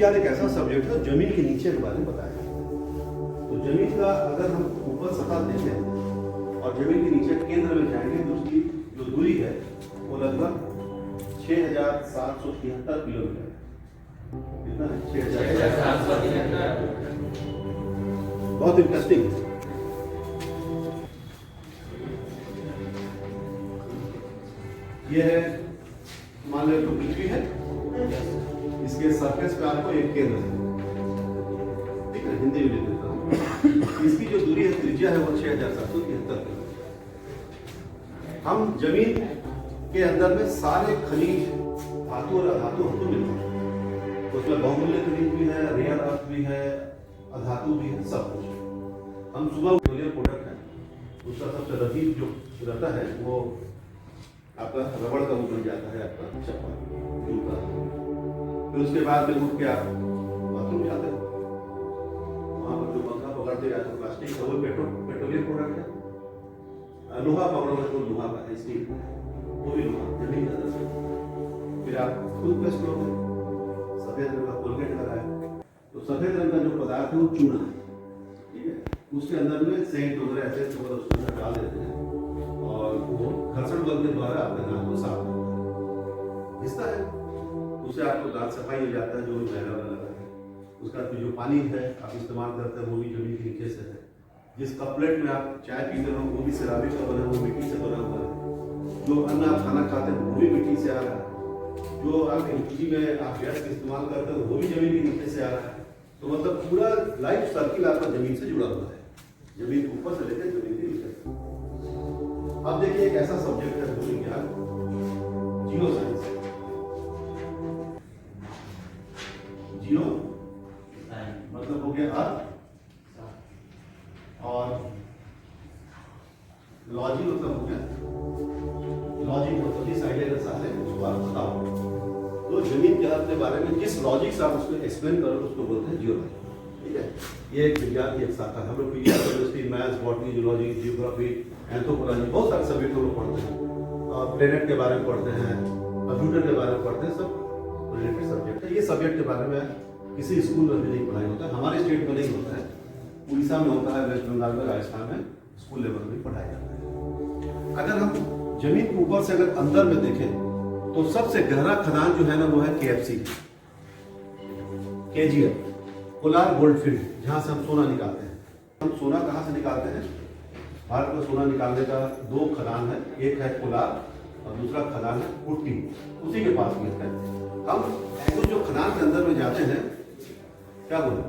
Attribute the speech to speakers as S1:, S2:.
S1: भूविज्ञान एक ऐसा सब्जेक्ट है जमीन के नीचे के बारे में बताया जाता है। तो जमीन का अगर हम ऊपर सतह देखें और जमीन के नीचे केंद्र में जाएंगे तो उसकी जो दूरी है वो लगभग 6,773 किलोमीटर है। कितना है? 6,773। बहुत इंटरेस्टिंग है। ये है, मान लो तो पृथ्वी है, इसके सरफेस पे आपको एक केंद्र है, ठीक है, हिंदी में लिख देता हूँ। इसकी जो दूरी है, त्रिज्या है, वो 6,773 किलोमीटर। हम जमीन के अंदर में सारे खनिज, धातु और अधातु हमको मिलते हैं। तो उसमें बहुमूल्य खनिज भी है, रेयर अर्थ भी है, अधातु भी है, सब कुछ। हम सुबह पेट्रोलियम प्रोडक्ट है, उसका सबसे रजीब जो रहता है वो आपका रबड़ का वो बन जाता है, आपका चप्पल, जूता। फिर उसके बाद में उठ के आप बाथरूम जाते हैं, वहाँ पर जो पंखा पकड़ते हैं तो प्लास्टिक का वो पेट्रोलियम प्रोडक्ट है। लोहा पकड़ोगे तो लोहा का है, स्टील का है, वो भी लोहा जमीन के अंदर से। फिर आप टूथपेस्ट लोगे, सफेद रंग का कोलगेट लगा है, तो सफेद रंग का जो पदार्थ है वो चूना है, ठीक है। उसके अंदर में सेंट वगैरह ऐसे उसके अंदर डाल देते हैं और वो घर्षण बल के द्वारा आपके दांत को साफ करता है, घिसता है, उससे आपको दांत सफाई हो जाता है। जो भी मैला वाला लगा है उसका जो पानी है आप इस्तेमाल करते हैं वो भी जमीन के नीचे से है। जिस कपलेट में आप चाय पीते हो वो भी सिरामिक का बना, वो मिट्टी से बना हुआ है। जो अन्न आप खाना खाते हैं वो भी मिट्टी से आ रहा है। जो आप एलपीजी में आप गैस इस्तेमाल करते हो वो भी जमीन के नीचे से आ रहा है। तो मतलब पूरा लाइफ सर्किल आपका जमीन से जुड़ा हुआ है, जमीन के ऊपर से लेकर जमीन के नीचे। अब देखिए एक ऐसा सब्जेक्ट है भूविज्ञान, जियो साइंस। जियो मतलब हो गया अर्थ, और लॉजी मतलब हो गया, लॉजिक मतलब जिस आइडिया के साथ है उसको आप बताओ। तो जमीन के अर्थ के बारे में जिस लॉजिक से आप उसको एक्सप्लेन करो उसको बोलते हैं जियोलॉजी, ठीक है। ये एक विज्ञान की एक शाखा है। हम लोग physics, chemistry, maths, botany, zoology, geography, anthropology, बहुत सारे सब्जेक्ट हम लोग पढ़ते हैं। प्लेनेट के बारे में पढ़ते हैं, कंप्यूटर के बारे में पढ़ते हैं, सब रिलेटेड सब्जेक्ट है। ये सब्जेक्ट के बारे में किसी स्कूल में भी नहीं पढ़ाई होता है, हमारे स्टेट में नहीं होता है, उड़ीसा में होता है, वेस्ट बंगाल में, राजस्थान में स्कूल लेवल में पढ़ाया जाता है। अगर हम जमीन के ऊपर से अगर अंदर में देखें तो सबसे गहरा खदान जो है ना वो है KFC, KGF, कोलार गोल्डफील्ड, जहाँ से हम सोना निकालते हैं। हम सोना कहाँ से निकालते हैं? भारत में सोना निकालने का 2 खदान है, एक है कोलार और दूसरा खदान है कुट्टी, उसी के पास में है। हम कुछ जो खदान के अंदर में जाते हैं, क्या बोले